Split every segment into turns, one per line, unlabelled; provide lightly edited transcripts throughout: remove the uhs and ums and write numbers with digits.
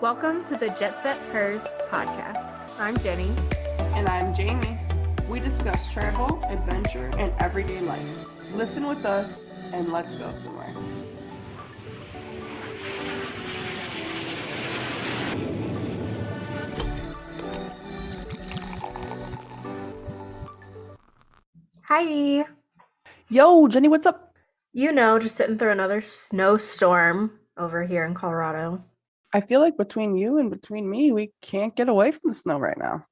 Welcome to the Jet Set Hers podcast. I'm Jenny.
And I'm Jamie. We discuss travel, adventure, and everyday life. Listen with us and let's go somewhere.
Hi.
Yo, Jenny, what's up?
You know, just sitting through another snowstorm over here in Colorado.
I feel like between you and between me, we can't get away from the snow right now.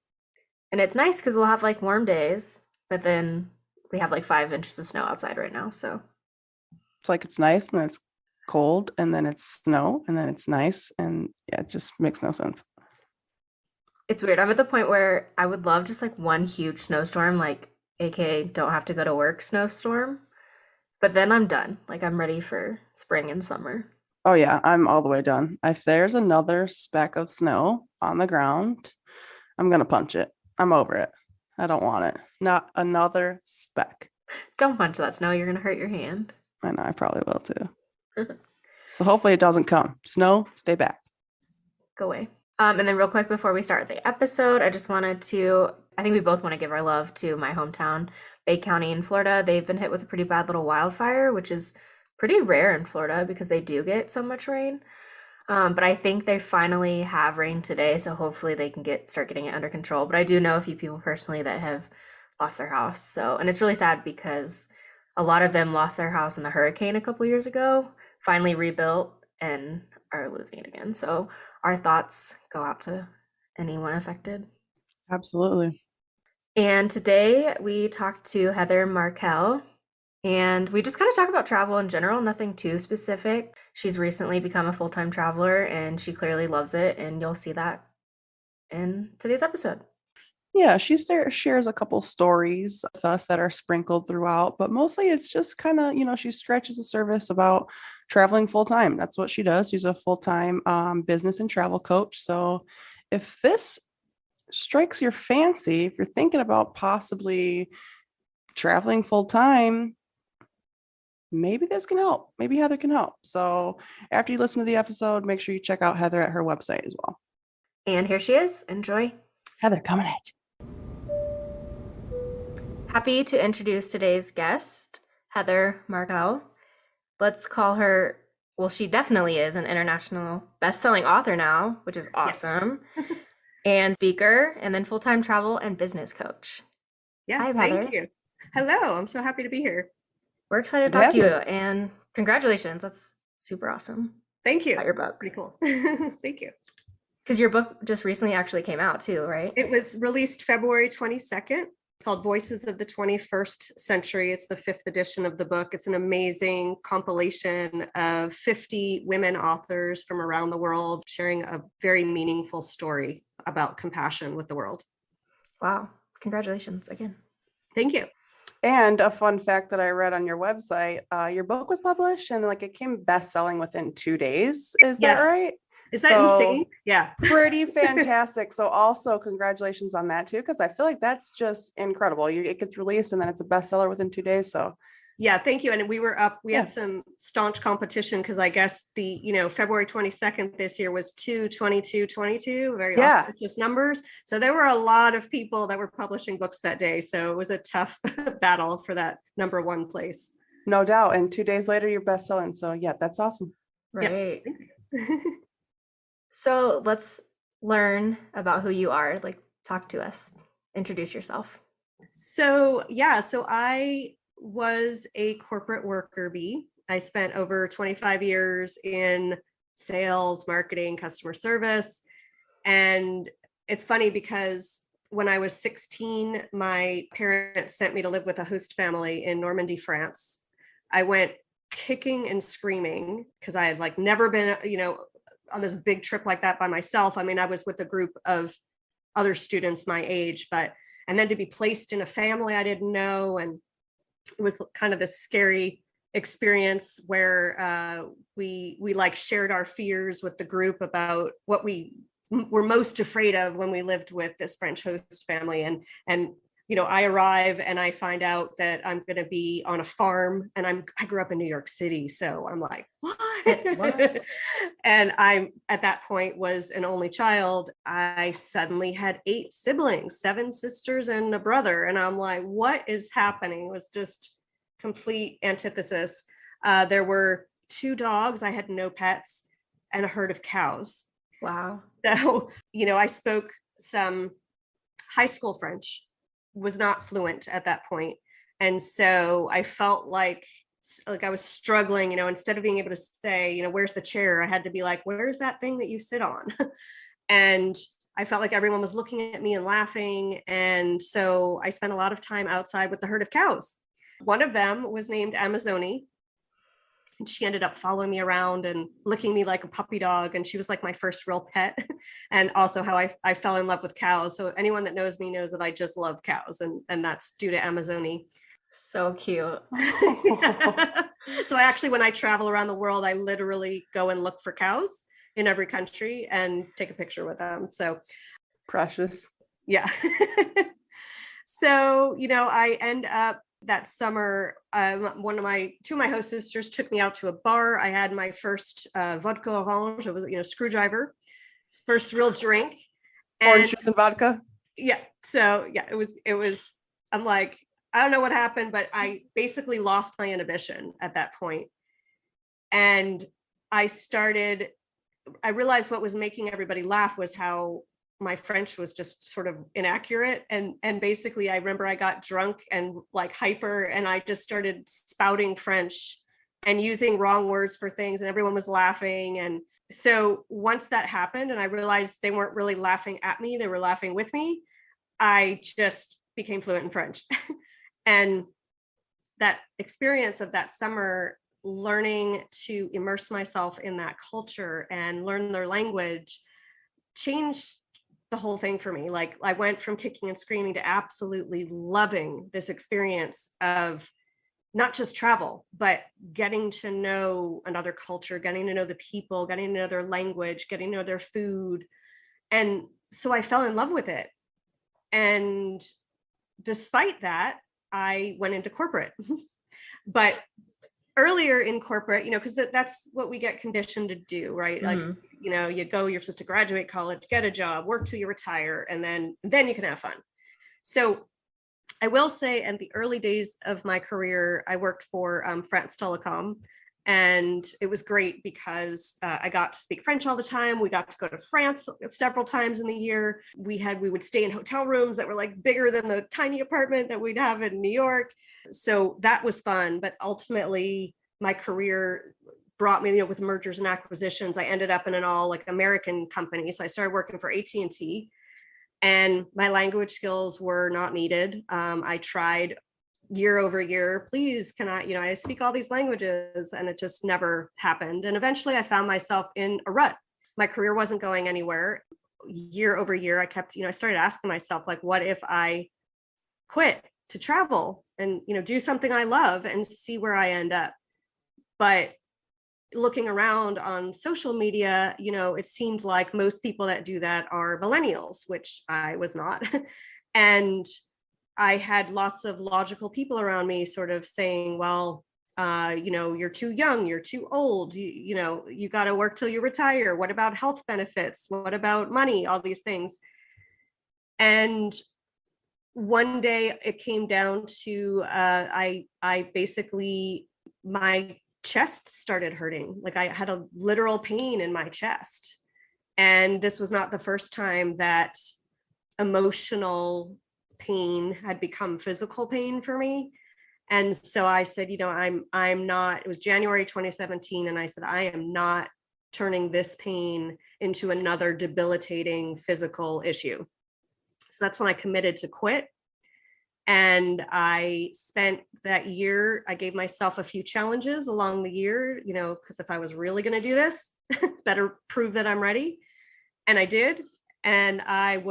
And it's nice because we'll have like warm days, but then we have like 5 inches of snow outside right now. So
It's like it's nice and then it's cold and then it's snow and then it's nice. And yeah, it just makes no sense.
it's weird. I'm at the point where I would love just like one huge snowstorm, like aka don't have to go to work snowstorm. But then I'm done. Like I'm ready for spring and summer.
Oh yeah, I'm all the way done. If there's another speck of snow on the ground, I'm going to punch it. I'm over it. I don't want it. Not another speck.
Don't punch that snow. You're going to hurt your hand.
I know, I probably will too. So hopefully it doesn't come. Snow, stay back.
Go away. And then real quick before we start the episode, I just wanted to, I think we both want to give our love to my hometown, Bay County in Florida. They've been hit with a pretty bad little wildfire, which is pretty rare in Florida because they do get so much rain. But I think they finally have rain today, so hopefully they can start getting it under control. But I do know a few people personally that have lost their house. So, and it's really sad because a lot of them lost their house in the hurricane a couple years ago, finally rebuilt, and are losing it again. So our thoughts go out to anyone affected.
Absolutely.
And today we talked to Heather Markel, and we just kind of talk about travel in general, nothing too specific. She's recently become a full-time traveler and she clearly loves it, and you'll see that in today's episode.
Yeah, she shares a couple stories with us that are sprinkled throughout, but mostly it's just kind of, she scratches the surface about traveling full time. That's what she does. She's a full-time business and travel coach. So if this strikes your fancy, if you're thinking about possibly traveling full time, maybe this can help. Maybe Heather can help. So after you listen to the episode, make sure you check out Heather at her website as well.
And here she is. Enjoy.
Heather, coming at you.
Happy to introduce today's guest, Heather Markel. Let's call her, well, she definitely is an international best-selling author now, which is awesome, yes. And speaker, and then full-time travel and business coach.
Yes, hi, thank you. Hello, I'm so happy to be here.
We're excited to talk to you, and congratulations. That's super awesome.
Thank you.
About your book.
Pretty cool. Thank you.
Because your book just recently actually came out too, right?
It was released February 22nd. It's called Voices of the 21st Century. It's the 5th edition of the book. It's an amazing compilation of 50 women authors from around the world sharing a very meaningful story about compassion with the world.
Wow. Congratulations again.
Thank you.
And a fun fact that I read on your website, your book was published and it came best-selling within 2 days. Is that right?
Is that insane? Yeah.
Pretty fantastic. So also congratulations on that too, because I feel like that's just incredible. It gets released and then it's a bestseller within 2 days. So
yeah, thank you. And we were up, we had some staunch competition because I guess the, February 22nd this year was 2/22/22, very auspicious numbers. So there were a lot of people that were publishing books that day. So it was a tough battle for that number one place.
No doubt. And 2 days later, you're bestselling. So yeah, that's awesome.
Right. Yeah. So let's learn about who you are. Like, talk to us. Introduce yourself.
So I was a corporate worker bee. I spent over 25 years in sales, marketing, customer service. And it's funny because when I was 16, my parents sent me to live with a host family in Normandy, France. I went kicking and screaming because I had never been, on this big trip like that by myself. I mean, I was with a group of other students my age, and then to be placed in a family I didn't know. And it was kind of a scary experience where we shared our fears with the group about what we were most afraid of when we lived with this French host family. And I arrive and I find out that I'm going to be on a farm, and I grew up in New York City. So I'm like, what?
What?
And I'm at that point was an only child. I suddenly had 8 siblings, 7 sisters and a brother. And I'm like, what is happening? It was just complete antithesis. There were 2 dogs. I had no pets and a herd of cows.
Wow.
So, I spoke some high school French, was not fluent at that point. And so I felt like I was struggling, instead of being able to say, where's the chair? I had to be like, where's that thing that you sit on? And I felt like everyone was looking at me and laughing. And so I spent a lot of time outside with the herd of cows. One of them was named Amazoni. And she ended up following me around and licking me like a puppy dog. And she was like my first real pet. And also how I fell in love with cows. So anyone that knows me knows that I just love cows. And that's due to Amazoni.
So cute.
So actually, when I travel around the world, I literally go and look for cows in every country and take a picture with them. So
Precious.
yeah. So, I end up that summer, two of my host sisters took me out to a bar. I had my first vodka orange. It was, screwdriver, first real drink.
Orange juice and vodka.
Yeah. So yeah, it was, I'm like, I don't know what happened, but I basically lost my inhibition at that point. And I realized what was making everybody laugh was how my French was just sort of inaccurate. And basically I remember I got drunk and like hyper, and I just started spouting French and using wrong words for things, and everyone was laughing. And so once that happened and I realized they weren't really laughing at me, they were laughing with me, I just became fluent in French. And that experience of that summer, learning to immerse myself in that culture and learn their language, changed the whole thing for me. Like I went from kicking and screaming to absolutely loving this experience of not just travel, but getting to know another culture, getting to know the people, getting to know their language, getting to know their food. And so I fell in love with it. And despite that, I went into corporate. But earlier in corporate, because that's what we get conditioned to do, right? Like, you're supposed to graduate college, get a job, work till you retire, and then you can have fun. So I will say, in the early days of my career, I worked for France Telecom. And it was great because I got to speak French all the time. We got to go to France several times in the year. We would stay in hotel rooms that were like bigger than the tiny apartment that we'd have in New York. So that was fun. But ultimately, my career brought me, with mergers and acquisitions. I ended up in an all like American company. So I started working for AT&T, and my language skills were not needed. I tried year over year, please, can I speak all these languages, and it just never happened. And eventually I found myself in a rut. My career wasn't going anywhere. Year over year, I kept, I started asking myself, like, what if I quit to travel and, do something I love and see where I end up? But looking around on social media, it seemed like most people that do that are millennials, which I was not. And I had lots of logical people around me sort of saying, well, you're too young, you're too old, you got to work till you retire. What about health benefits? What about money? All these things. And one day it came down to, I basically, my chest started hurting. Like I had a literal pain in my chest. And this was not the first time that emotional pain had become physical pain for me. And so I said, I'm not, it was January 2017. And I said, I am not turning this pain into another debilitating physical issue. So that's when I committed to quit. And I spent that year, I gave myself a few challenges along the year, because if I was really going to do this, better prove that I'm ready. And I did. And I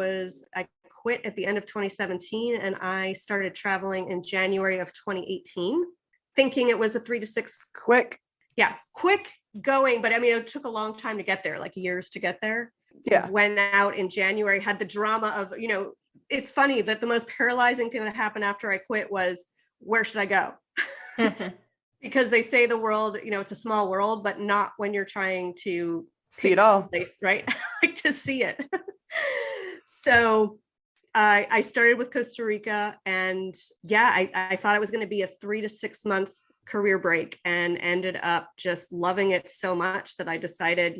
quit at the end of 2017, and I started traveling in January of 2018, thinking it was a 3 to 6
quick
going. But I mean, it took a long time to get there, like years to get there.
Yeah.
Went out in January, had the drama of, it's funny that the most paralyzing thing that happened after I quit was, where should I go? Because they say the world, it's a small world, but not when you're trying to
See it
pick
all.
place, right? Like to see it. So I started with Costa Rica, and yeah, I thought it was going to be a 3 to 6 month career break, and ended up just loving it so much that I decided,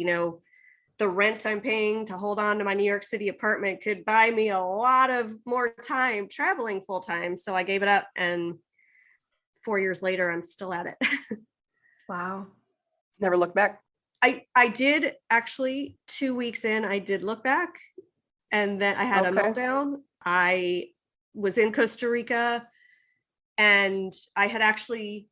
the rent I'm paying to hold on to my New York City apartment could buy me a lot of more time traveling full time. So I gave it up, and 4 years later, I'm still at it.
Wow.
Never look back.
I did actually 2 weeks in, I did look back, and then I had a
Okay.
meltdown. I was in Costa Rica, and I had actually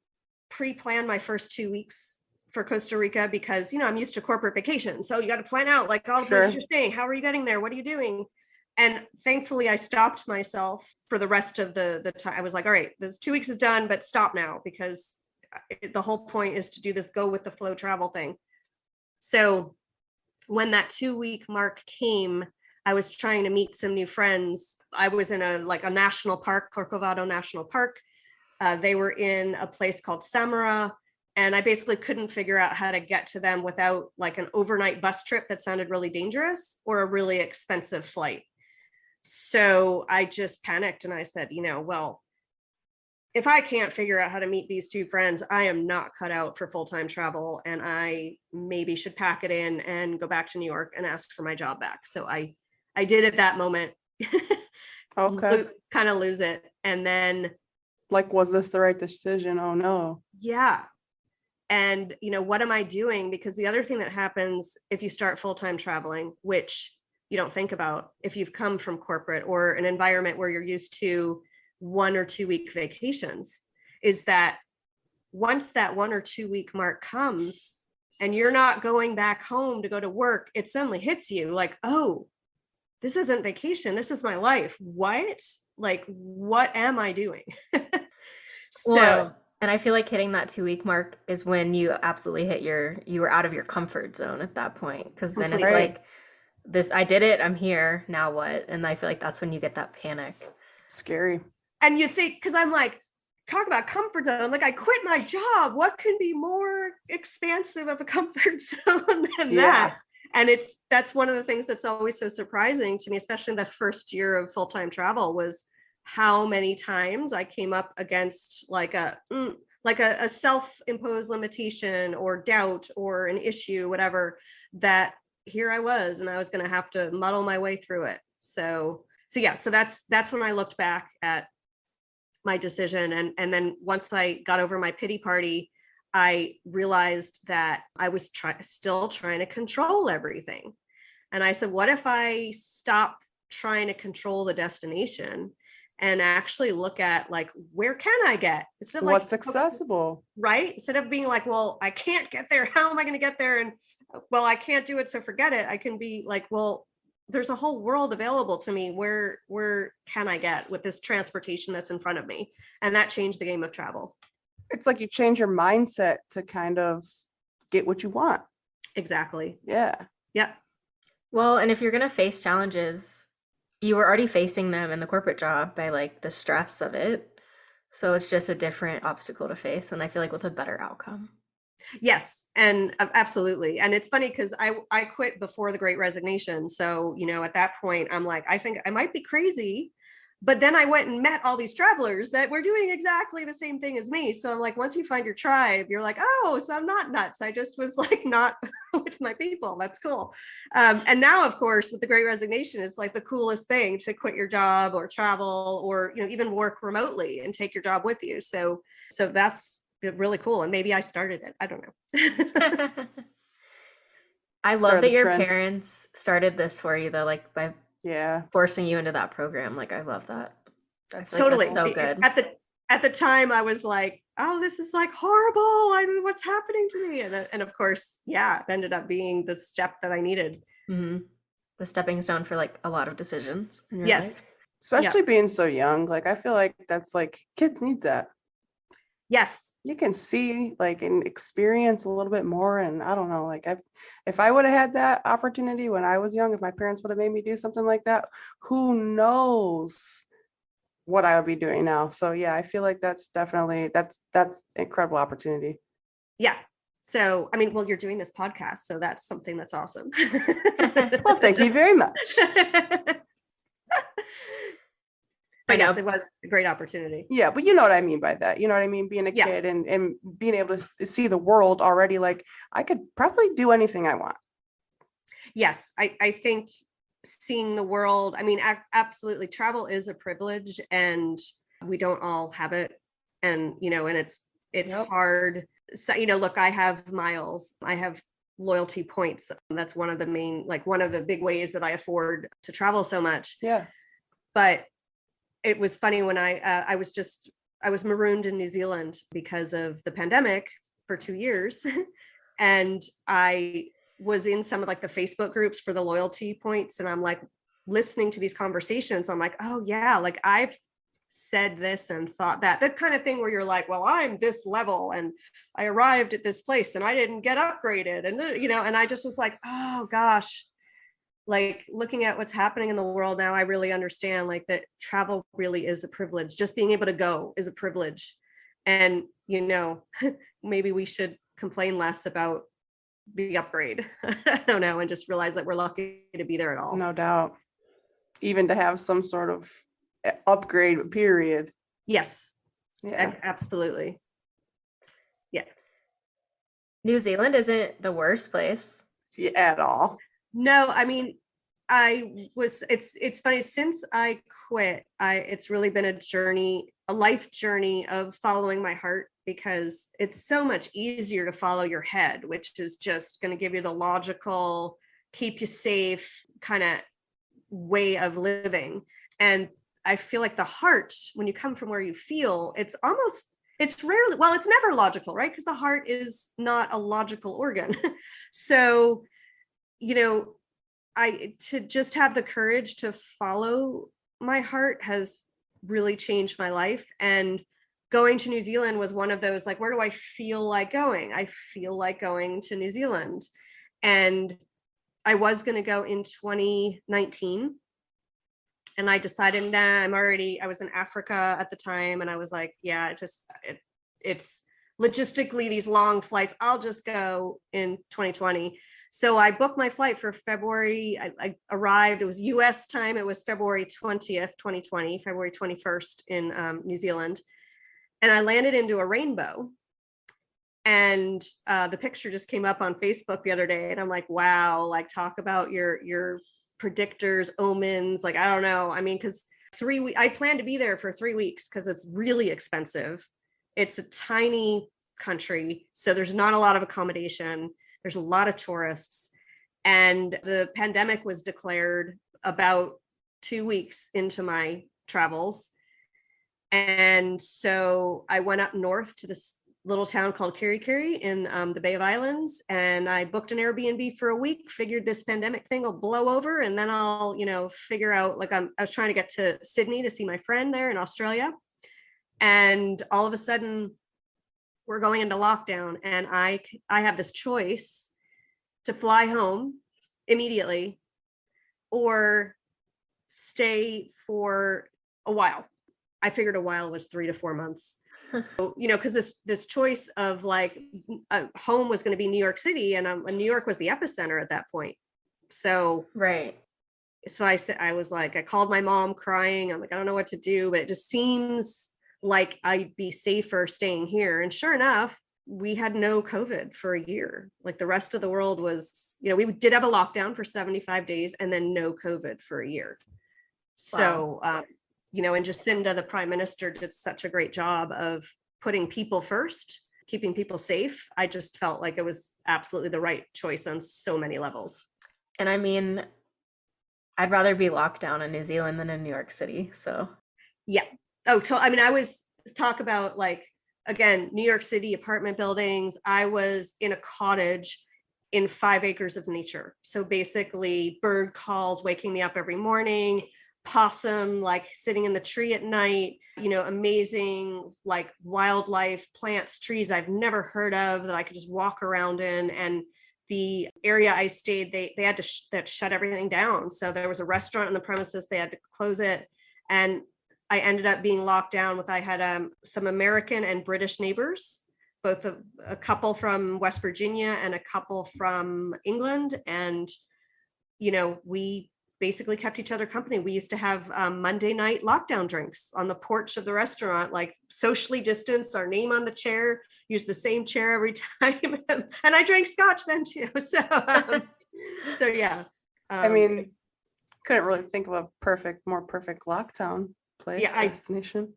pre-planned my first 2 weeks for Costa Rica because, I'm used to corporate vacation. So you got to plan out like all the places
Sure.
you're staying. How are you getting there? What are you doing? And thankfully I stopped myself for the rest of the time. I was like, all right, this 2 weeks is done, but stop now, because the whole point is to do this go with the flow travel thing. So when that 2 week mark came, I was trying to meet some new friends. I was in a national park, Corcovado National Park. They were in a place called Samara, and I basically couldn't figure out how to get to them without like an overnight bus trip that sounded really dangerous or a really expensive flight. So I just panicked, and I said, well, if I can't figure out how to meet these two friends, I am not cut out for full-time travel, and I maybe should pack it in and go back to New York and ask for my job back. So I did at that moment.
Okay.
Kind of lose it. And then,
Like, was this the right decision? Oh no.
yeah. And, what am I doing? Because the other thing that happens if you start full-time traveling, which you don't think about if you've come from corporate or an environment where you're used to 1 or 2 week vacations, is that once that 1 or 2 week mark comes and you're not going back home to go to work, it suddenly hits you like, oh, this isn't vacation. This is my life. What? Like, what am I doing? So,
Well, and I feel like hitting that 2 week mark is when you absolutely you were out of your comfort zone at that point. Because then it's
completely.
Right.
like, this, I did it, I'm here, now what? And I feel like that's when you get that panic.
Scary.
And you think, because I'm like, talk about comfort zone. Like, I quit my job. What can be more expansive of a comfort zone than
Yeah.
that? And that's one of the things that's always so surprising to me, especially in the first year of full-time travel, was how many times I came up against like a self-imposed limitation or doubt or an issue, whatever, that here I was, and I was going to have to muddle my way through it. So yeah, so that's when I looked back at my decision. And then once I got over my pity party, I realized that I was still trying to control everything. And I said, what if I stop trying to control the destination and actually look at like, where can I get? Instead of like,
What's accessible?
right? Instead of being like, well, I can't get there. How am I going to get there? And well, I can't do it, so forget it. I can be like, well, there's a whole world available to me. Where can I get with this transportation that's in front of me? And that changed the game of travel.
It's like you change your mindset to kind of get what you want.
Exactly.
Yeah.
Yep.
Well, and if you're gonna face challenges, you were already facing them in the corporate job by like the stress of it. So it's just a different obstacle to face, and I feel like with a better outcome.
Yes, and absolutely. And it's funny because I quit before the Great Resignation. So, at that point, I'm like, I think I might be crazy. But then I went and met all these travelers that were doing exactly the same thing as me. So I'm like, once you find your tribe, you're like, oh, so I'm not nuts. I just was like not with my people. That's cool. And now, of course, with the Great Resignation, it's like the coolest thing to quit your job or travel or even work remotely and take your job with you. So that's really cool. And maybe I started it. I don't know.
I love
Started
that
the
your
trend.
parents started this for you though, like by
Yeah.
forcing you into that program. Like I love that. That's like
Totally.
that's so good.
At the time, I was like, oh, this is like horrible. I mean, what's happening to me? And of course, yeah, it ended up being the step that I needed.
Hmm. The stepping stone for like a lot of decisions in your
Yes.
life.
Especially being so young. Like, I feel like that's like kids need that.
Yes.
You can see like and experience a little bit more. And I don't know, like if I would have had that opportunity when I was young, if my parents would have made me do something like that, who knows what I would be doing now. So yeah, I feel like that's definitely that's incredible opportunity.
Yeah. So, I mean, well, you're doing this podcast, so that's something that's awesome.
Well, thank you very much.
I
But yes,
know.
it was a great opportunity.
Yeah, but you know what I mean by that. You know what I mean? Being a
Yeah.
kid and being able to see the world already, like I could probably do anything I want.
Yes, I think seeing the world, I mean, absolutely, travel is a privilege, and we don't all have it. And, you know, and it's
Yep.
hard. So, you know, look, I have miles, I have loyalty points. That's one of the main, like one of the big ways that I afford to travel so much.
Yeah.
But it was funny when I was marooned in New Zealand because of the pandemic for 2 years. And I was in some of like the Facebook groups for the loyalty points. And I'm like listening to these conversations. I'm like, oh yeah, like I've said this and thought that, that kind of thing where you're like, well, I'm this level and I arrived at this place and I didn't get upgraded. And, you know, and I just was like, oh gosh, like looking at what's happening in the world now, I really understand like that travel really is a privilege. Just being able to go is a privilege. And, you know, maybe we should complain less about the upgrade. I don't know, and just realize that we're lucky to be there at all.
No doubt. Even to have some sort of upgrade period.
Yes,
Yeah.
absolutely. Yeah.
New Zealand isn't the worst place.
Yeah, at all.
No, I mean, it's funny, since I quit, it's really been a journey, a life journey of following my heart, because it's so much easier to follow your head, which is just going to give you the logical, keep you safe kind of way of living. And I feel like the heart, when you come from where you feel, it's rarely, well, it's never logical, right? Because the heart is not a logical organ. So, you know, to just have the courage to follow my heart has really changed my life. And going to New Zealand was one of those, like, where do I feel like going? I feel like going to New Zealand. And I was going to go in 2019. And I decided, nah, I was in Africa at the time. And I was like, yeah, it's logistically these long flights. I'll just go in 2020. So I booked my flight for February. I arrived, it was US time. It was February 20th, 2020, February 21st in New Zealand. And I landed into a rainbow. And the picture just came up on Facebook the other day. And I'm like, wow, like talk about your predictors, omens. Like, I don't know. I mean, because I plan to be there for 3 weeks because it's really expensive. It's a tiny country. So there's not a lot of accommodation. There's a lot of tourists. And the pandemic was declared about 2 weeks into my travels. And so I went up north to this little town called Kirikiri in the Bay of Islands. And I booked an Airbnb for a week, figured this pandemic thing will blow over. And then I'll, you know, figure out, like, I was trying to get to Sydney to see my friend there in Australia. And all of a sudden we're going into lockdown, and I have this choice to fly home immediately or stay for a while. I figured a while was 3 to 4 months. So, you know, because this choice of like home was going to be New York City, and New York was the epicenter at that point. So
Right.
So I said, I was like, I called my mom crying. I'm like, I don't know what to do, but it just seems like I'd be safer staying here. And sure enough, we had no COVID for a year. Like the rest of the world was, you know, we did have a lockdown for 75 days and then no COVID for a year. So, you know, and Jacinda, the prime minister, did such a great job of putting people first, keeping people safe. I just felt like it was absolutely the right choice on so many levels.
And I mean, I'd rather be locked down in New Zealand than in New York City. So
yeah. Oh, I mean, I was talk about like, again, New York City apartment buildings. I was in a cottage in 5 acres of nature. So basically bird calls waking me up every morning, possum like sitting in the tree at night, you know, amazing like wildlife, plants, trees I've never heard of that I could just walk around in. And the area I stayed, they had to shut everything down. So there was a restaurant on the premises, they had to close it. And I ended up being locked down with, I had some American and British neighbors, both a couple from West Virginia and a couple from England. And, we basically kept each other company. We used to have Monday night lockdown drinks on the porch of the restaurant, like socially distanced, our name on the chair, use the same chair every time. And I drank scotch then too. So yeah.
I mean, couldn't really think of a more perfect lockdown place, destination.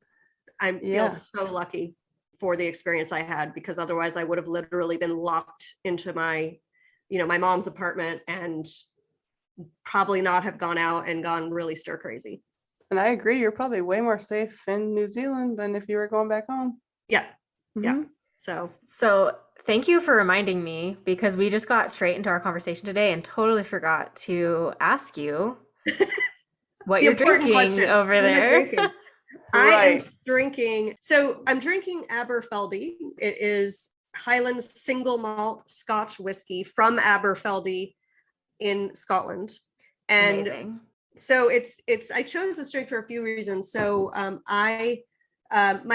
I feel so lucky for the experience I had, because otherwise I would have literally been locked into my mom's apartment and probably not have gone out and gone really stir crazy.
And I agree, you're probably way more safe in New Zealand than if you were going back home.
Yeah.
Mm-hmm.
Yeah.
So thank you for reminding me, because we just got straight into our conversation today and totally forgot to ask you what you're drinking over there.
I am drinking. So I'm drinking Aberfeldy. It is Highlands single malt Scotch whiskey from Aberfeldy in Scotland. And
amazing.
So I chose this drink for a few reasons. So my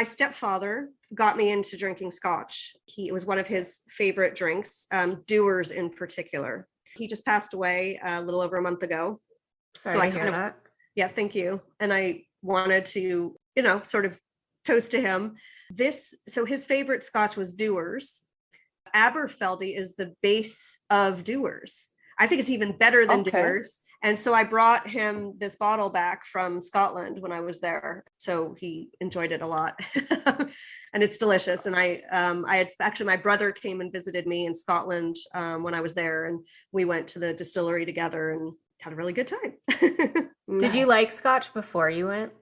stepfather got me into drinking Scotch. It was one of his favorite drinks, Dewar's in particular. He just passed away a little over a month ago.
Sorry to hear that.
Yeah, thank you. And I wanted to, sort of toast to him. So his favorite Scotch was Dewar's. Aberfeldy is the base of Dewar's. I think it's even better than Dewar's. And so I brought him this bottle back from Scotland when I was there. So he enjoyed it a lot. And it's delicious. And I had actually, my brother came and visited me in Scotland when I was there, and we went to the distillery together and had a really good time.
Did you like Scotch before you went?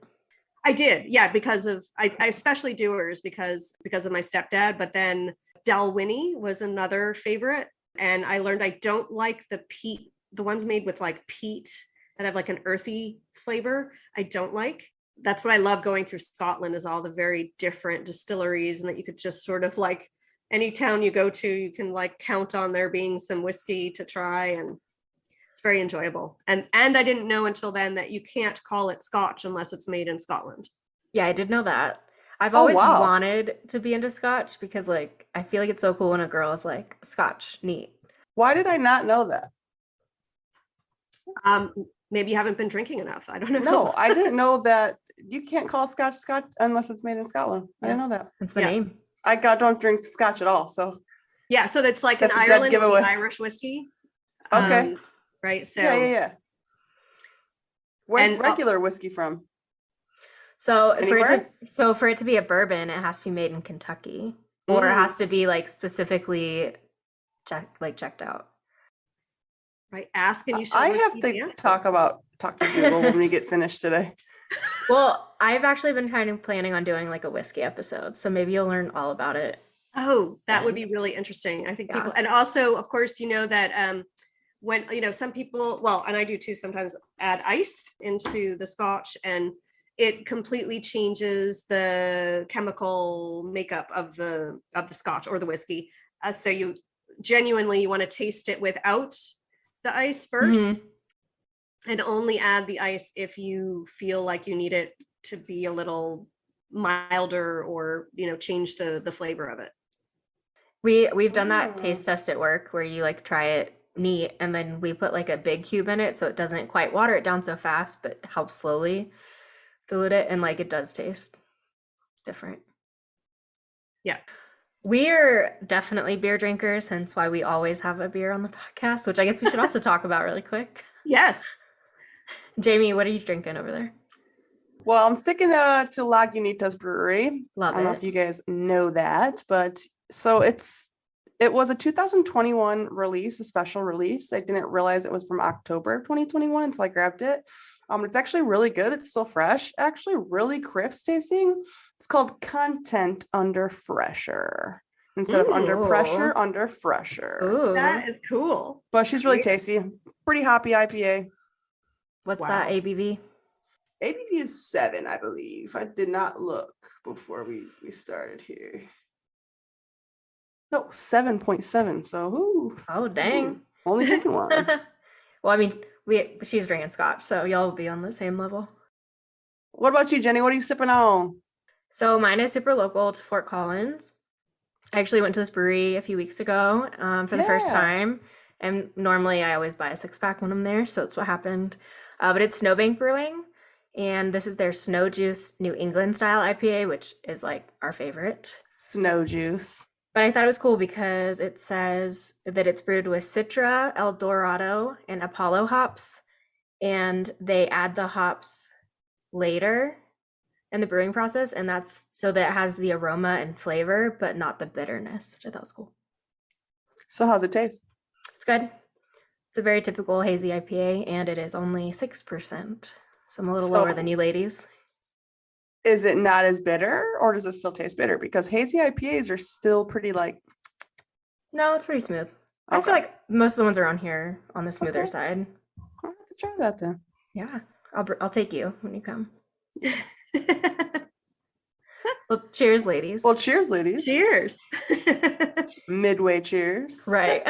I did. Yeah. Because of, I especially Dewar's because of my stepdad, but then Dalwhinnie was another favorite. And I learned I don't like the peat, the ones made with like peat that have like an earthy flavor. I don't like. That's what I love going through Scotland, is all the very different distilleries, and that you could just sort of like any town you go to, you can like count on there being some whiskey to try, and it's very enjoyable. And I didn't know until then that you can't call it Scotch unless it's made in Scotland.
Yeah, I did know that. I've always wanted to be into Scotch, because like I feel like it's so cool when a girl is like, Scotch, neat.
Why did I not know that?
Maybe you haven't been drinking enough. I don't know.
No, I didn't know that you can't call Scotch unless it's made in Scotland. Yeah. I didn't know that.
That's the name.
I don't drink Scotch at all. So
yeah, so that's like an Ireland Irish whiskey.
Okay.
Right. So
yeah. Where's regular whiskey from?
So for it to be a bourbon, it has to be made in Kentucky, or it has to be like specifically checked out.
Right. Ask and you should.
I have to talk to Google when we get finished today.
Well, I've actually been planning on doing like a whiskey episode, so maybe you'll learn all about it.
Oh, that would be really interesting. I think people, and also, of course, that when, some people, well, and I do too, sometimes add ice into the Scotch, and it completely changes the chemical makeup of the Scotch or the whiskey. So you want to taste it without the ice first, and only add the ice if you feel like you need it to be a little milder, or change the flavor of it.
We've done that taste test at work, where you like try it neat, and then we put like a big cube in it, so it doesn't quite water it down so fast, but helps slowly dilute it, and like it does taste different.
Yeah.
We're definitely beer drinkers, hence why we always have a beer on the podcast, which I guess we should also talk about really quick.
Yes.
Jamie, what are you drinking over there?
Well, I'm sticking to Lagunitas Brewery.
Love it.
I don't know if you guys know that, but so it was a 2021 release, a special release. I didn't realize it was from October of 2021 until I grabbed it. It's actually really good. It's still fresh, actually really crisp tasting. It's called Content Under Fresher instead of Under Pressure, Under Fresher.
Ooh. That is cool.
But she's really tasty. Pretty hoppy IPA.
What's that ABV?
ABV is 7, I believe. I did not look before we started here. No, 7.7. So,
oh dang!
Only drinking one.
Well, I mean, she's drinking Scotch, so y'all will be on the same level.
What about you, Jenny? What are you sipping on?
So mine is super local to Fort Collins. I actually went to this brewery a few weeks ago for the first
Yeah.
time. And normally I always buy a six pack when I'm there. So that's what happened. But it's Snowbank Brewing. And this is their Snow Juice New England style IPA, which is like our favorite.
Snow juice.
But I thought it was cool because it says that it's brewed with Citra, El Dorado, and Apollo hops. And they add the hops later in the brewing process. And that's so that it has the aroma and flavor, but not the bitterness, which I thought was cool.
So how's it taste?
It's good. It's a very typical hazy IPA, and it is only 6%. So I'm a little
So
lower than you ladies.
is it not as bitter or does it still taste bitter? Because hazy IPAs are still pretty like,
No, it's pretty smooth. I feel like most of the ones around here on the smoother
Okay.
side.
I'll have to try that then.
Yeah, I'll take you when you come. Well, cheers, ladies.
Well, cheers, ladies.
Cheers.
Midway cheers.
Right.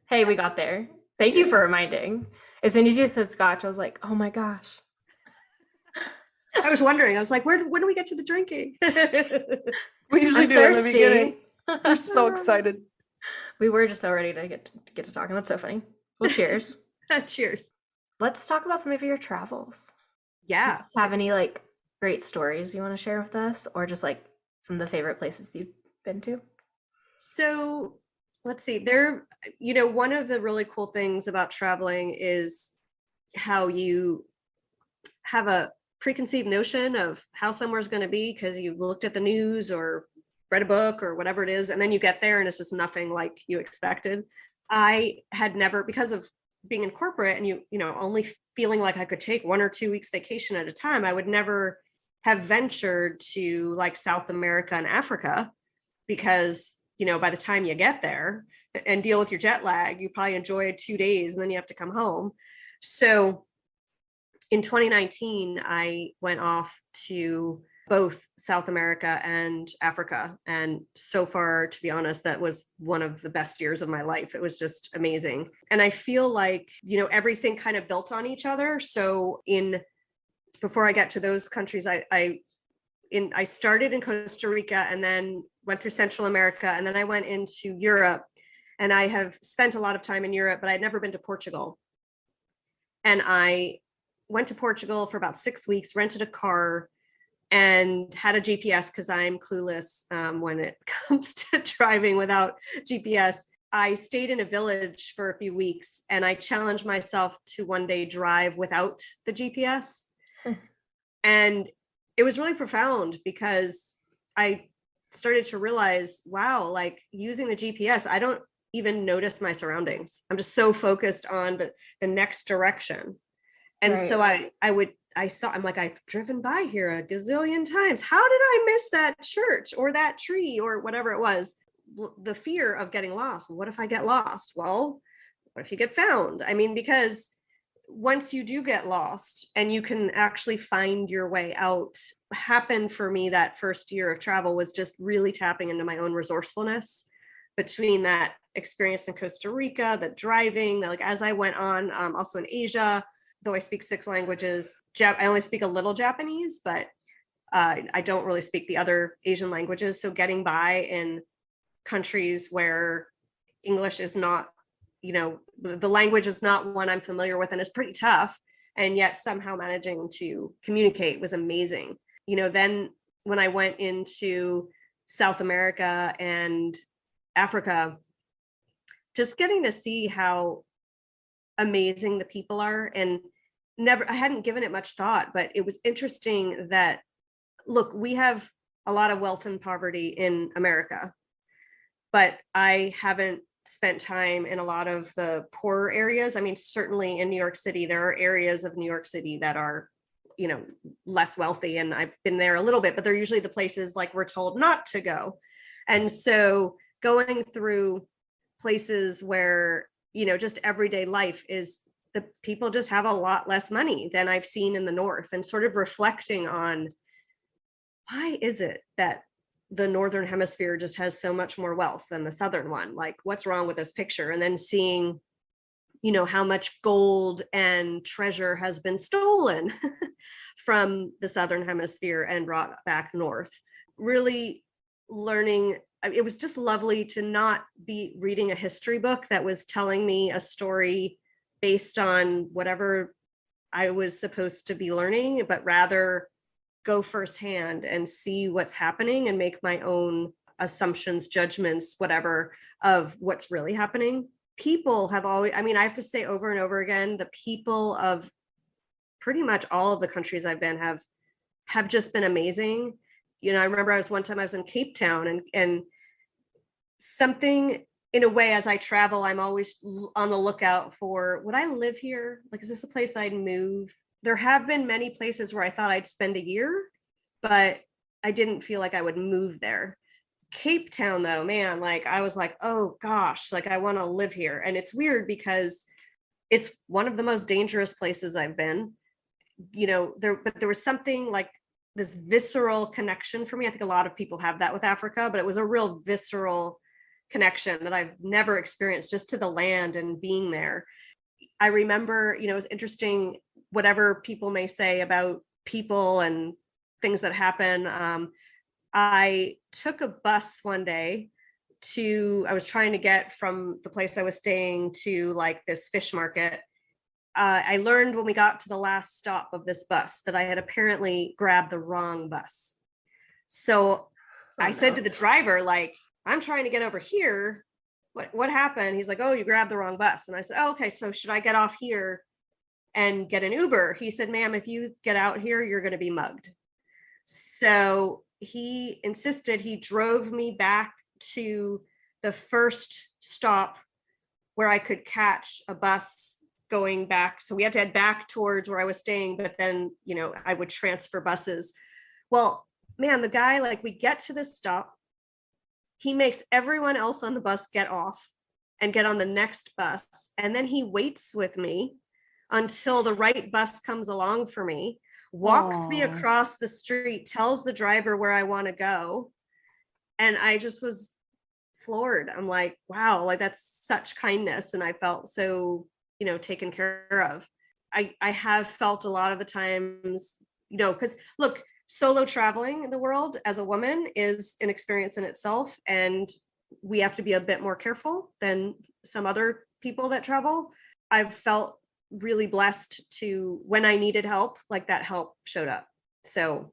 Hey, we got there. Thank you for reminding. As soon as you said scotch, I was like, oh my gosh.
I was wondering. I was like, when do we get to the drinking?
We usually
I'm
do in the
thirsty.
beginning. We're so excited.
We were just so ready to get to talking. That's so funny. Well, cheers.
Cheers.
Let's talk about some of your travels.
Yeah.
Have any like great stories you want to share with us, or just like some of the favorite places you've been to?
So let's see. One of the really cool things about traveling is how you have a preconceived notion of how somewhere's going to be because you've looked at the news or read a book or whatever it is, and then you get there and it's just nothing like you expected. I had never, because of being in corporate and only feeling like I could take 1 or 2 weeks vacation at a time, I would never have ventured to like South America and Africa because by the time you get there and deal with your jet lag, you probably enjoy 2 days and then you have to come home. So in 2019, I went off to both South America and Africa. And so far, to be honest, that was one of the best years of my life. It was just amazing. And I feel like, everything kind of built on each other. So before I get to those countries, I started in Costa Rica and then went through Central America. And then I went into Europe, and I have spent a lot of time in Europe, but I'd never been to Portugal. And I went to Portugal for about 6 weeks, rented a car, and had a GPS because I'm clueless when it comes to driving without GPS. I stayed in a village for a few weeks, and I challenged myself to one day drive without the GPS. And it was really profound because I started to realize, wow, like using the GPS, I don't even notice my surroundings. I'm just so focused on the next direction. And
Right.
so I'm like, I've driven by here a gazillion times. How did I miss that church or that tree or whatever it was? The fear of getting lost. What if I get lost? Well, what if you get found? I mean, because once you do get lost and you can actually find your way out, what happened for me that first year of travel was just really tapping into my own resourcefulness between that experience in Costa Rica, the driving, like as I went on, also in Asia, though I speak 6 languages, I only speak a little Japanese, but I don't really speak the other Asian languages. So getting by in countries where English is not, the language is not one I'm familiar with and it's pretty tough. And yet somehow managing to communicate was amazing. Then when I went into South America and Africa, just getting to see how amazing the people are, and I hadn't given it much thought, but it was interesting that, look, we have a lot of wealth and poverty in America, but I haven't spent time in a lot of the poorer areas. I mean, certainly in New York City, there are areas of New York City that are, less wealthy. And I've been there a little bit, but they're usually the places like we're told not to go. And so going through places where, just everyday life is, the people just have a lot less money than I've seen in the North, and sort of reflecting on why is it that the Northern Hemisphere just has so much more wealth than the Southern one? Like, what's wrong with this picture? And then seeing how much gold and treasure has been stolen from the Southern Hemisphere and brought back north. Really learning. It was just lovely to not be reading a history book that was telling me a story based on whatever I was supposed to be learning, but rather go firsthand and see what's happening and make my own assumptions, judgments, whatever, of what's really happening. People have always, I have to say over and over again, the people of pretty much all of the countries I've been have just been amazing. I remember one time I was in Cape Town, and something, in a way, as I travel, I'm always on the lookout for, would I live here? Like, is this a place I'd move? There have been many places where I thought I'd spend a year, but I didn't feel like I would move there. Cape Town, though, man, like I was like, oh gosh, like I want to live here. And it's weird because it's one of the most dangerous places I've been, but there was something like this visceral connection for me. I think a lot of people have that with Africa, but it was a real visceral connection that I've never experienced, just to the land and being there. I remember, it was interesting, whatever people may say about people and things that happen. I took a bus one day I was trying to get from the place I was staying to like this fish market. I learned when we got to the last stop of this bus that I had apparently grabbed the wrong bus. So I said to the driver, like, I'm trying to get over here. What happened? He's like, oh, you grabbed the wrong bus. And I said, oh, okay, so should I get off here and get an Uber? He said, ma'am, if you get out here, you're going to be mugged. So he insisted. He drove me back to the first stop where I could catch a bus going back. So we had to head back towards where I was staying, but then, I would transfer buses. Well, man, the guy, like, we get to this stop. He makes everyone else on the bus get off and get on the next bus. And then he waits with me until the right bus comes along for me, walks me across the street, tells the driver where I want to go. And I just was floored. I'm like, wow, like that's such kindness. And I felt so, taken care of. I have felt a lot of the times, because look, solo traveling in the world as a woman is an experience in itself. And we have to be a bit more careful than some other people that travel. I've felt really blessed to, when I needed help, like that help showed up. So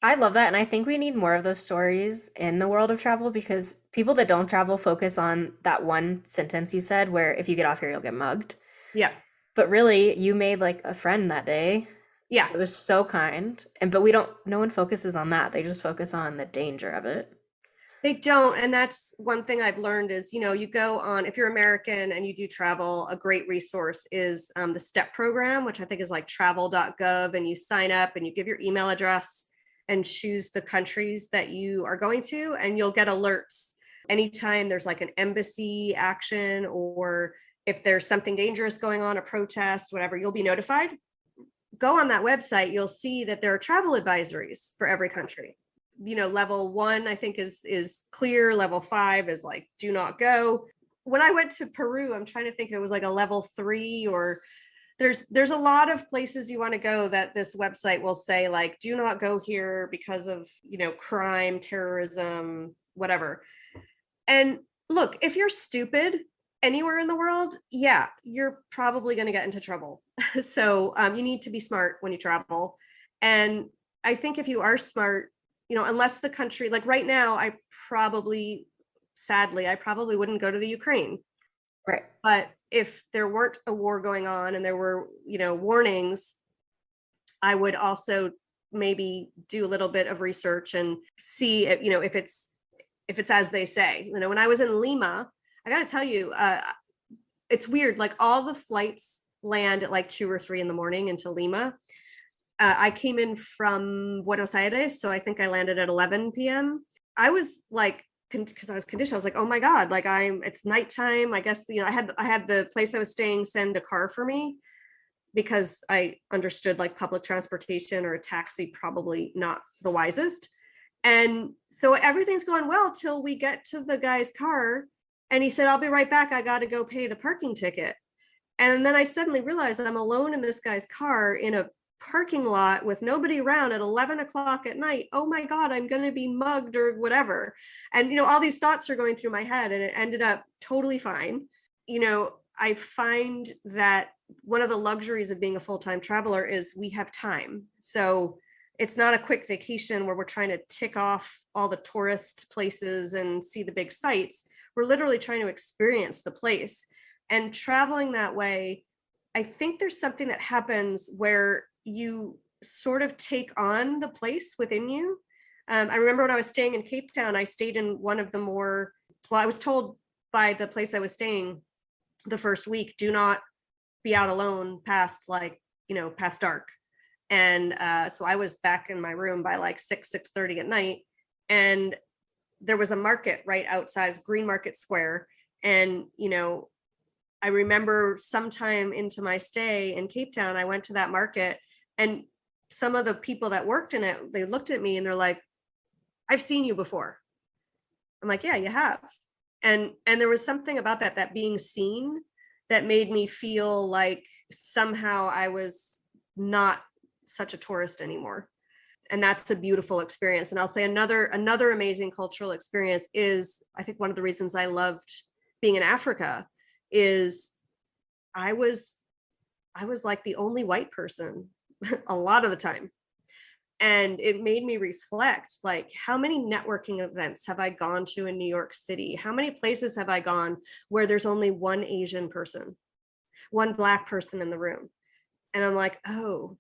I love that. And I think we need more of those stories in the world of travel, because people that don't travel focus on that one sentence you said, where if you get off here, you'll get mugged.
Yeah.
But really, you made like a friend that day.
Yeah.
It was so kind. But no one focuses on that. They just focus on the danger of it.
They don't. And that's one thing I've learned is, you go on, if you're American and you do travel, a great resource is the STEP program, which I think is like travel.gov, and you sign up and you give your email address and choose the countries that you are going to, and you'll get alerts anytime there's like an embassy action, or if there's something dangerous going on, a protest, whatever, you'll be notified. Go on that website, you'll see that there are travel advisories for every country. Level 1, I think is clear. Level 5 is like, do not go. When I went to Peru, I'm trying to think if it was like a level 3, or there's a lot of places you want to go that this website will say like, do not go here because of, crime, terrorism, whatever. And look, if you're stupid anywhere in the world, yeah, you're probably going to get into trouble. So you need to be smart when you travel. And I think if you are smart, unless the country, like right now, sadly, I probably wouldn't go to the Ukraine.
Right.
But if there weren't a war going on and there were, warnings, I would also maybe do a little bit of research and see if, if it's as they say. When I was in Lima, I got to tell you, it's weird. Like all the flights land at like 2 or 3 in the morning into Lima. I came in from Buenos Aires, so I think I landed at 11 p.m. I was like, because I was conditioned, I was like, oh my God, like it's nighttime. I guess, I had the place I was staying send a car for me, because I understood like public transportation or a taxi, probably not the wisest. And so everything's going well till we get to the guy's car. And he said, I'll be right back. I got to go pay the parking ticket. And then I suddenly realized I'm alone in this guy's car in a parking lot with nobody around at 11 o'clock at night. Oh my God, I'm going to be mugged or whatever. And, all these thoughts are going through my head, and it ended up totally fine. I find that one of the luxuries of being a full-time traveler is we have time. So it's not a quick vacation where we're trying to tick off all the tourist places and see the big sights. We're literally trying to experience the place. And traveling that way, I think there's something that happens where you sort of take on the place within you. I remember when I was staying in Cape Town, I stayed in one of the I was told by the place I was staying the first week, do not be out alone past past dark. And so I was back in my room by like 6:30 at night. And there was a market right outside Green Market Square. And, I remember sometime into my stay in Cape Town, I went to that market, and some of the people that worked in it, they looked at me and they're like, I've seen you before. I'm like, yeah, you have. And there was something about that being seen that made me feel like somehow I was not such a tourist anymore. And that's a beautiful experience. And I'll say another amazing cultural experience is, I think one of the reasons I loved being in Africa is I was like the only white person a lot of the time. And it made me reflect, like, how many networking events have I gone to in New York City? How many places have I gone where there's only one Asian person, one Black person in the room? And I'm like, oh,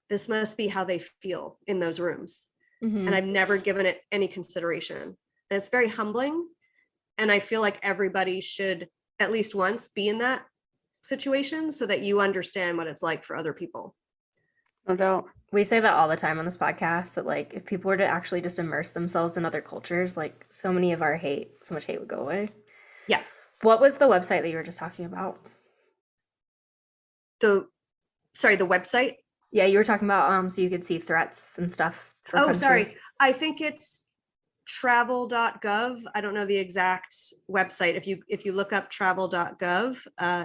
this must be how they feel in those rooms.
Mm-hmm.
And I've never given it any consideration. And it's very humbling. And I feel like everybody should at least once be in that situation so that you understand what it's like for other people.
No doubt.
We say that all the time on this podcast, that like if people were to actually just immerse themselves in other cultures, like so much hate would go away.
Yeah.
What was the website that you were just talking about?
The website?
Yeah, you were talking about so you could see threats and stuff for countries.
Sorry. I think it's travel.gov. I don't know the exact website. If you look up travel.gov,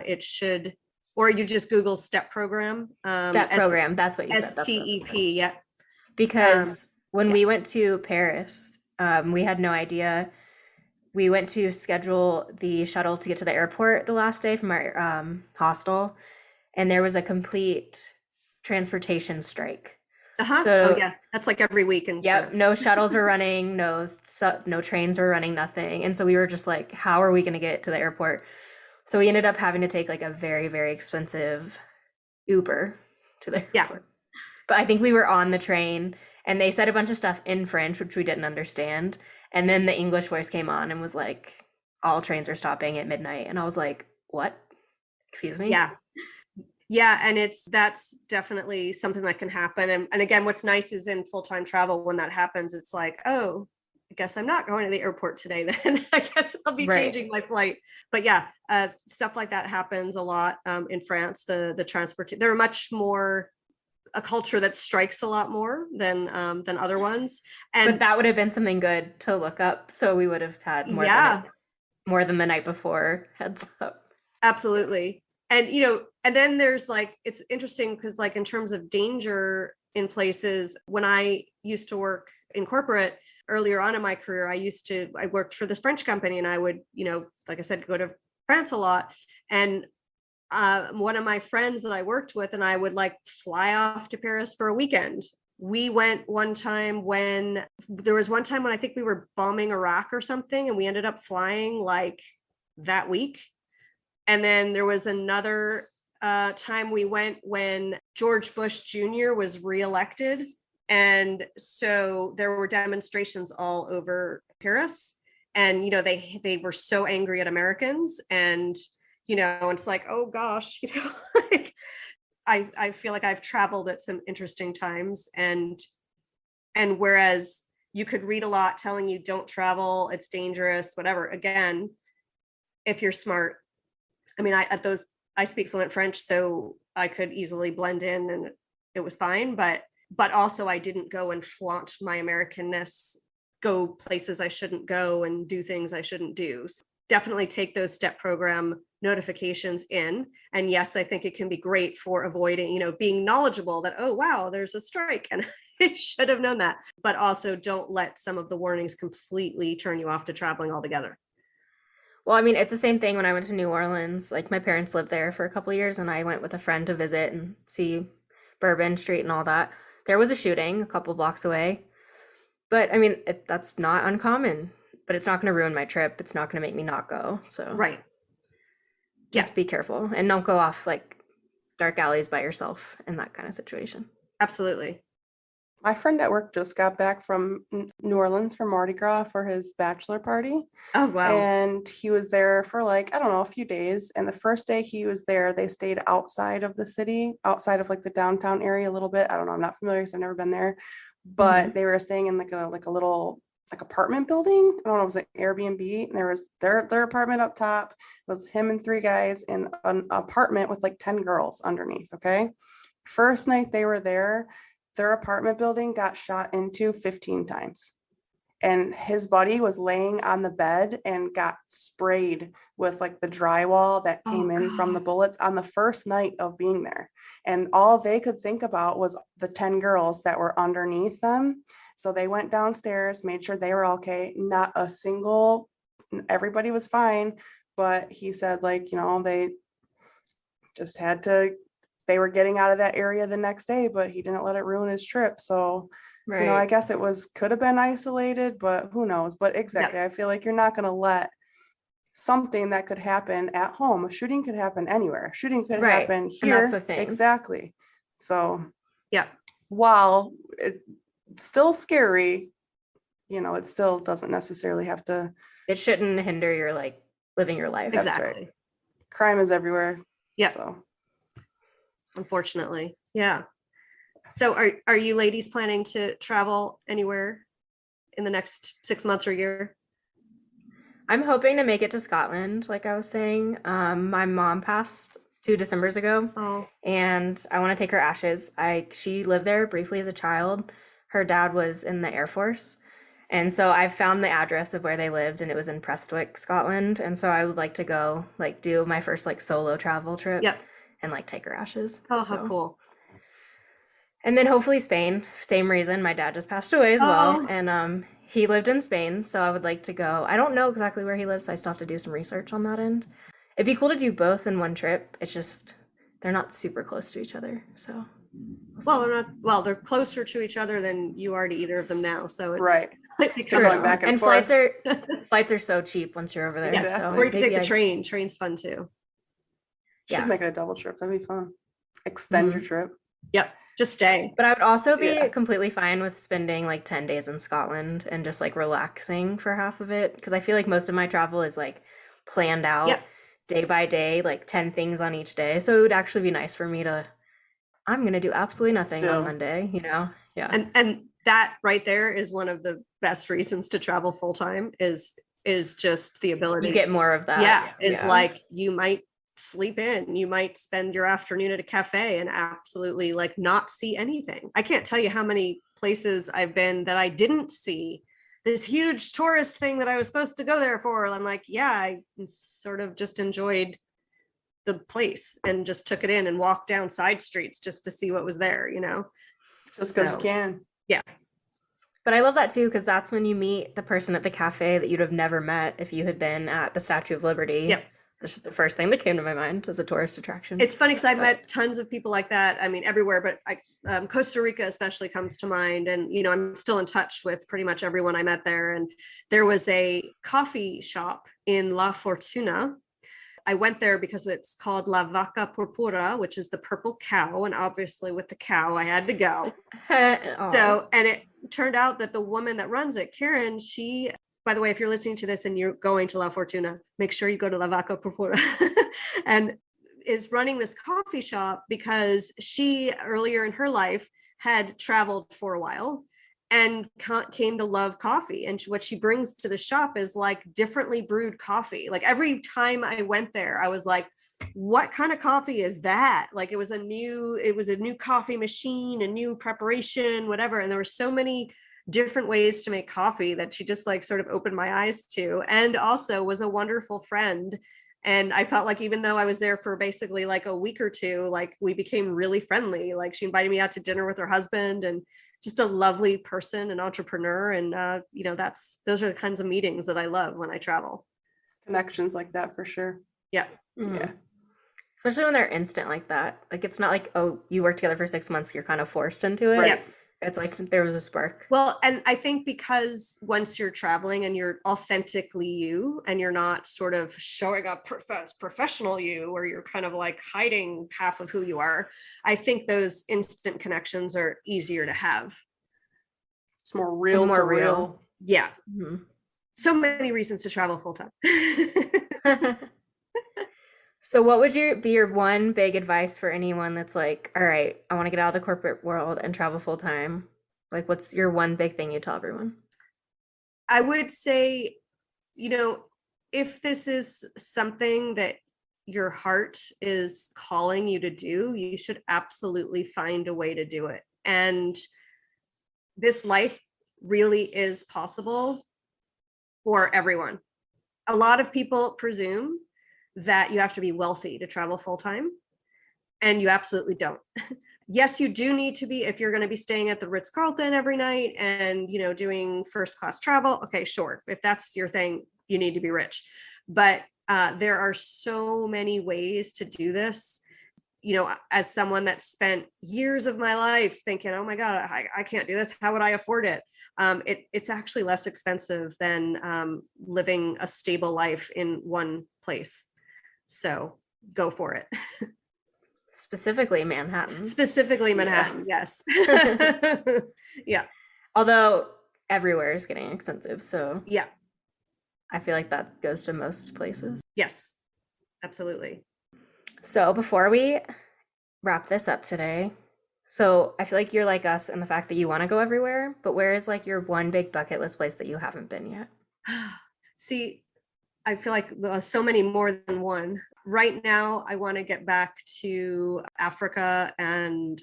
it should, or you just Google STEP program.
STEP program, that's what you said.
STEP, yeah.
Because when we went to Paris, we had no idea. We went to schedule the shuttle to get to the airport the last day from our hostel, and there was a complete transportation strike.
So, yeah, that's like every week.
Yep, no shuttles were running, no trains were running, nothing. And so we were just like, how are we going to get to the airport? So we ended up having to take like a very, very expensive Uber to the airport.
Yeah.
But I think we were on the train and they said a bunch of stuff in French, which we didn't understand. And then the English voice came on and was like, all trains are stopping at midnight. And I was like, what? Excuse me?
Yeah. Yeah. And that's definitely something that can happen. And again, what's nice is in full-time travel, when that happens, it's like, oh, I guess I'm not going to the airport today then. I guess I'll be changing my flight. But yeah, stuff like that happens a lot in France. The transport, they're much more a culture that strikes a lot more than other ones.
But that would have been something good to look up. So we would have had more than the night before heads up.
Absolutely. And, and then there's like, it's interesting because like in terms of danger in places, when I used to work in corporate earlier on in my career, I worked for this French company and I would, like I said, go to France a lot. And one of my friends that I worked with and I would like fly off to Paris for a weekend. We went one time when I think we were bombing Iraq or something, and we ended up flying like that week. And then there was another time we went when George Bush Jr. was reelected. And so there were demonstrations all over Paris. And, they were so angry at Americans. And, it's like, oh gosh, like, I feel like I've traveled at some interesting times. And whereas you could read a lot telling you don't travel, it's dangerous, whatever. Again, if you're smart, I mean, I speak fluent French, so I could easily blend in and it was fine. But also I didn't go and flaunt my Americanness, go places I shouldn't go and do things I shouldn't do. So definitely take those STEP program notifications in. And yes, I think it can be great for avoiding, being knowledgeable that, oh, wow, there's a strike and I should have known that. But also don't let some of the warnings completely turn you off to traveling altogether.
Well, I mean, it's the same thing when I went to New Orleans. Like my parents lived there for a couple of years and I went with a friend to visit and see Bourbon Street and all that. There was a shooting a couple blocks away. But I mean, that's not uncommon, but it's not going to ruin my trip. It's not going to make me not go. So
Right. Yeah,
just be careful and don't go off like dark alleys by yourself in that kind of situation.
absolutely.
My friend at work just got back from New Orleans for Mardi Gras for his bachelor party.
Oh, wow.
And he was there for like, I don't know, a few days. And the first day he was there, they stayed outside of the city, outside of like the downtown area a little bit. I don't know, I'm not familiar because I've never been there. But they were staying in like a little like apartment building. I don't know, it was like Airbnb. And there was their apartment up top. It was him and 3 guys in an apartment with like 10 girls underneath. Okay. First night they were there, their apartment building got shot into 15 times. And his buddy was laying on the bed and got sprayed with like the drywall that came in from the bullets on the first night of being there. And all they could think about was the 10 girls that were underneath them. So they went downstairs, made sure they were okay. Not a single, everybody was fine. But he said, like, they just had to, they were getting out of that area the next day, but he didn't let it ruin his trip. So, I guess it could have been isolated, but who knows? But exactly, I feel like you're not going to let something that could happen at home. A shooting could happen anywhere. A shooting could happen here.
And that's the thing.
Exactly. So,
Yeah.
While it's still scary, it still doesn't necessarily have to.
It shouldn't hinder your like living your life.
That's
Exactly.
right. Crime is everywhere.
Yeah.
So,
unfortunately. Yeah. So are you ladies planning to travel anywhere in the next 6 months or year?
I'm hoping to make it to Scotland, like I was saying. My mom passed 2 Decembers ago, and I want to take her ashes. She lived there briefly as a child. Her dad was in the Air Force, and so I found the address of where they lived, and it was in Prestwick, Scotland. And so I would like to go, like, do my first like solo travel trip, and like take her ashes.
Oh, how cool!
And then hopefully Spain. Same reason, my dad just passed away as well, and he lived in Spain, so I would like to go. I don't know exactly where he lives, so I still have to do some research on that end. It'd be cool to do both in one trip. It's just they're not super close to each other, so.
They're closer to each other than you are to either of them now. So it's
right.
True.
Going back and forth.
flights are so cheap once you're over there.
Yes.
So
or you can take the train. Train's fun too.
Should make it a double trip. That'd be fun. Extend your trip.
Yep. Just stay.
But I would also be completely fine with spending like 10 days in Scotland and just like relaxing for half of it. Because I feel like most of my travel is like planned out day by day, like 10 things on each day. So it would actually be nice for me I'm going to do absolutely nothing on Monday, Yeah.
And that right there is one of the best reasons to travel full time is just the ability.
You get more of that.
Like you might sleep in, you might spend your afternoon at a cafe and absolutely like not see anything. I can't tell you how many places I've been that I didn't see this huge tourist thing that I was supposed to go there for. I'm like, I sort of just enjoyed the place and just took it in and walked down side streets just to see what was there,
just because you can.
But I love that too, because that's when you meet the person at the cafe that you'd have never met if you had been at the Statue of Liberty. That's just the first thing that came to my mind as a tourist attraction.
It's funny because I've met tons of people like that. I mean, everywhere, but Costa Rica especially comes to mind. And, I'm still in touch with pretty much everyone I met there. And there was a coffee shop in La Fortuna. I went there because it's called La Vaca Purpura, which is the purple cow. And obviously with the cow, I had to go. So, and it turned out that the woman that runs it, Karen, by the way, if you're listening to this and you're going to La Fortuna, make sure you go to La Vaca Purpura and is running this coffee shop because she earlier in her life had traveled for a while and came to love coffee. And what she brings to the shop is like differently brewed coffee. Like every time I went there, I was like, what kind of coffee is that? Like it was a new coffee machine, a new preparation, whatever. And there were so many different ways to make coffee that she just like sort of opened my eyes to, and also was a wonderful friend And I felt like even though I was there for basically like a week or two, like we became really friendly. Like she invited me out to dinner with her husband, and just a lovely person, an entrepreneur. And those are the kinds of meetings that I love when I travel.
Connections like that for sure.
Yeah.
Mhm.
Yeah.
Especially when they're instant like that. Like it's not like, oh, you work together for 6 months, you're kind of forced into it.
Right.
It's like there was a spark.
Well, and I think because once you're traveling and you're authentically you, and you're not sort of showing up professional you, or you're kind of like hiding half of who you are, I think those instant connections are easier to have.
It's more real
more
to
real.
real.
Yeah.
Mhm.
So many reasons to travel full time.
So what would be your one big advice for anyone that's like, all right, I want to get out of the corporate world and travel full time? Like, what's your one big thing you tell everyone?
I would say, if this is something that your heart is calling you to do, you should absolutely find a way to do it. And this life really is possible for everyone. A lot of people presume that you have to be wealthy to travel full time, and you absolutely don't. Yes, you do need to be, if you're going to be staying at the Ritz-Carlton every night and, doing first class travel. Okay, sure. If that's your thing, you need to be rich. But there are so many ways to do this. As someone that spent years of my life thinking, oh my God, I can't do this. How would I afford it? It's actually less expensive than living a stable life in one place. So go for it.
Specifically Manhattan.
Specifically Manhattan, yes. Yeah.
Although everywhere is getting expensive, so
Yeah.
I feel like that goes to most places.
Yes, absolutely.
So before we wrap this up today, so I feel like you're like us in the fact that you want to go everywhere, but where is like your one big bucket list place that you haven't been yet?
See, I feel like so many more than one. Right now, I want to get back to Africa and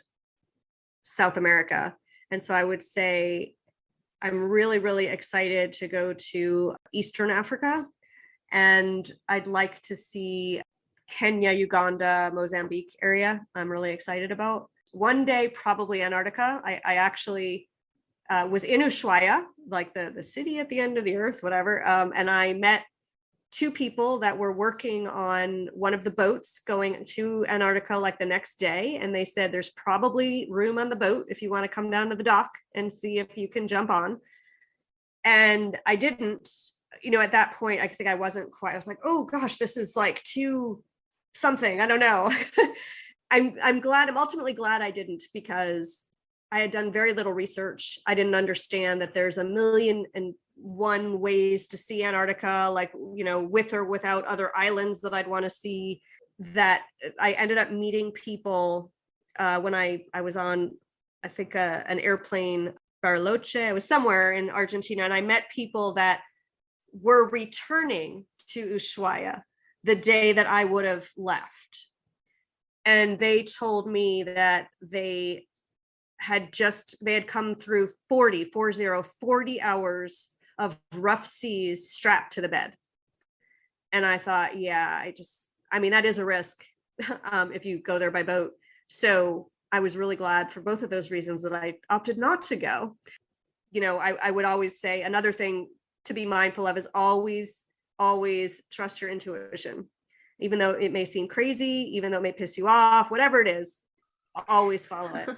South America. And so I would say I'm really, really excited to go to Eastern Africa. And I'd like to see Kenya, Uganda, Mozambique area. I'm really excited about. One day, probably Antarctica. I actually was in Ushuaia, like the city at the end of the earth, whatever. And I met two people that were working on one of the boats going to Antarctica like the next day. And they said, there's probably room on the boat if you want to come down to the dock and see if you can jump on. And I didn't, at that point, I think I wasn't quite, I was like, oh gosh, this is like too something. I don't know. I'm ultimately glad I didn't, because I had done very little research. I didn't understand that there's 1,000,001 ways to see Antarctica, like, with or without other islands that I'd want to see. That I ended up meeting people when I was on, I think, an airplane, Bariloche. I was somewhere in Argentina, and I met people that were returning to Ushuaia the day that I would have left. And they told me that they had come through 40 hours of rough seas strapped to the bed. And I thought, yeah, that is a risk if you go there by boat. So I was really glad for both of those reasons that I opted not to go. I would always say another thing to be mindful of is always trust your intuition. Even though it may seem crazy, even though it may piss you off, whatever it is, always follow it.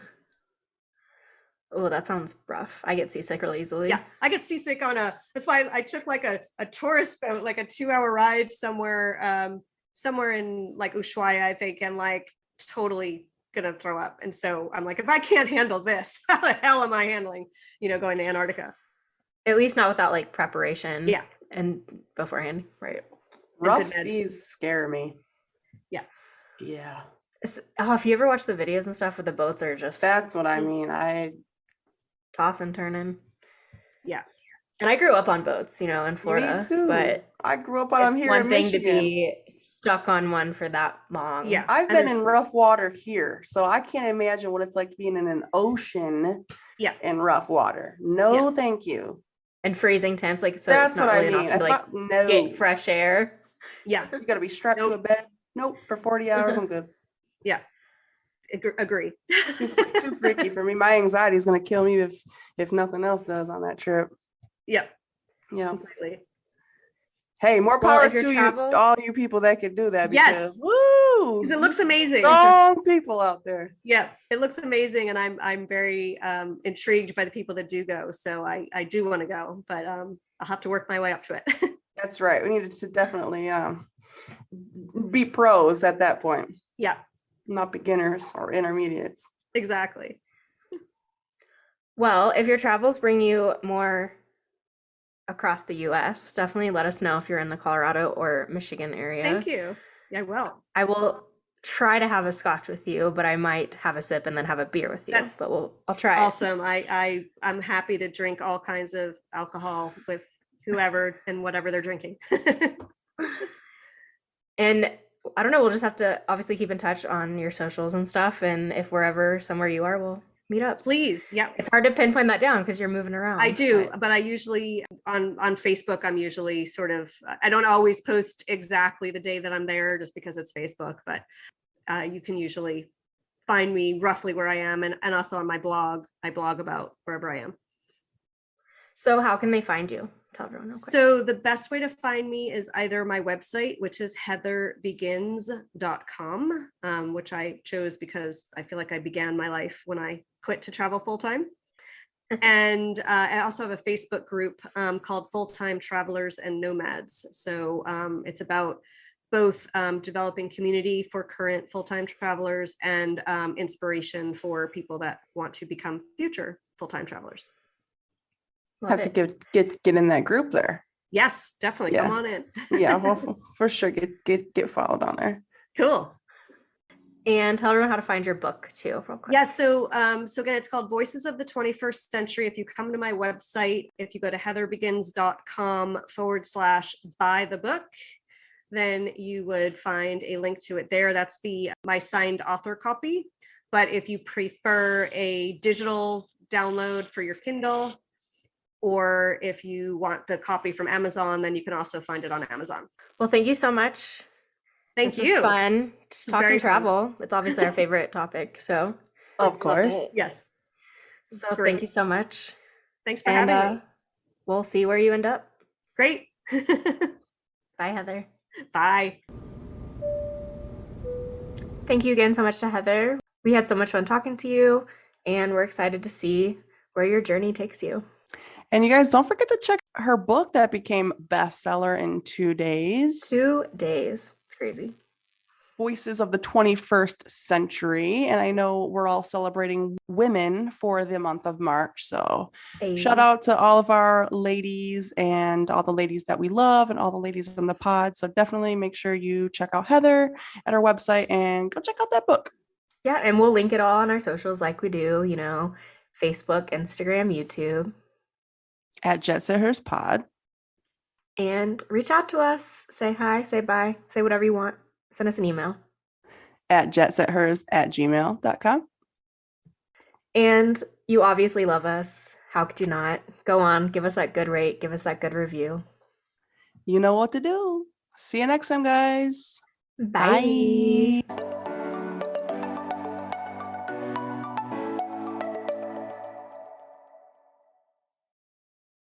Oh, that sounds rough. I get seasick really easily.
Yeah, I get seasick that's why I took like a tourist boat, like a 2-hour ride somewhere in like Ushuaia, I think, and like totally gonna throw up. And so I'm like, if I can't handle this, how the hell am I handling, going to Antarctica?
At least not without like preparation.
Yeah.
And beforehand, right?
Rough seas scare me.
Yeah.
Yeah.
Oh, if you ever watch the videos and stuff where the boats are just
That's what I mean. I
toss and turning.
Yeah.
And I grew up on boats, in Florida.
Me too.
But
I grew up on them
it's
here
one
in
thing
Michigan.
to be stuck on one for that long.
Yeah.
I've been in rough water here, so I can't imagine what it's like being in an ocean in rough water. No, thank you.
And freezing temps, like, so
That's
it's not
what
really
I mean.
an option to like get fresh air.
Yeah.
You got to be strapped to a
Nope.
bed. Nope. For 40 hours, I'm good.
Yeah. Agree.
Too freaky for me. My anxiety is going to kill me if nothing else does on that trip.
Yep.
Yeah.
Completely.
Hey, more
Well,
power
if your
to you,
travels,
all you people that could do that.
Yes.
Because woo,
Because it looks amazing.
strong people out there.
Yeah, it looks amazing, and I'm very intrigued by the people that do go. So I do want to go, but I'll have to work my way up to it.
That's right. We needed to definitely be pros at that point,
Yeah,
not beginners or intermediates.
exactly.
well, if your travels bring you more across the US, definitely let us know if you're in the Colorado or Michigan area.
Thank you. Yeah, I will.
I will try to have a scotch with you, but I might have a sip and then have a beer with you.
That's
but I'll try it.
Awesome. I'm happy to drink all kinds of alcohol with whoever and whatever they're drinking.
And I don't know, we'll just have to obviously keep in touch on your socials and stuff. And if we're ever somewhere you are, we'll meet up.
Please. Yeah.
It's hard to pinpoint that down because you're moving around.
I do, but I usually on Facebook, I'm usually sort of, I don't always post exactly the day that I'm there just because it's Facebook, but you can usually find me roughly where I am. And also on my blog, I blog about wherever I am.
So how can they find you? Tell everyone real quick.
So the best way to find me is either my website, which is heatherbegins.com, which I chose because I feel like I began my life when I quit to travel full time. And I also have a Facebook group called Full-Time Travelers and Nomads. So it's about both developing community for current full-time travelers and inspiration for people that want to become future full-time travelers.
Love
Have to
it.
get in that group there.
Yes, definitely.
Yeah.
Come on in.
Yeah, well, for sure. Get followed on there.
Cool.
And tell everyone how to find your book too, real quick.
Yeah, so again, it's called Voices of the 21st Century. If you come to my website, if you go to heatherbegins.com/buy the book, then you would find a link to it there. That's my signed author copy. But if you prefer a digital download for your Kindle, or if you want the copy from Amazon, then you can also find it on Amazon.
Well, thank you so much.
Thank
This
you.
was fun. Just talking
Very fun.
travel. It's obviously our favorite topic. So
Of course.
Yes.
So
Great.
thank you so much.
Thanks for
And
having me.
we'll see where you end up.
Great.
Bye, Heather.
Bye.
Thank you again so much to Heather. We had so much fun talking to you, and we're excited to see where your journey takes you.
And you guys don't forget to check her book that became bestseller in 2 days.
2 days. It's crazy.
Voices of the 21st Century. And I know we're all celebrating women for the month of March. So shout out to all of our ladies and all the ladies that we love and all the ladies in the pod. So definitely make sure you check out Heather at our website and go check out that book.
Yeah, and we'll link it all on our socials like we do, Facebook, Instagram, YouTube.
At Jet Setters Pod.
And reach out to us. Say hi, say bye, say whatever you want. Send us an email.
At jetsethers@gmail.com.
And you obviously love us. How could you not? Go on, give us that good rate, give us that good review.
You know what to do. See you next time, guys.
Bye.
Bye.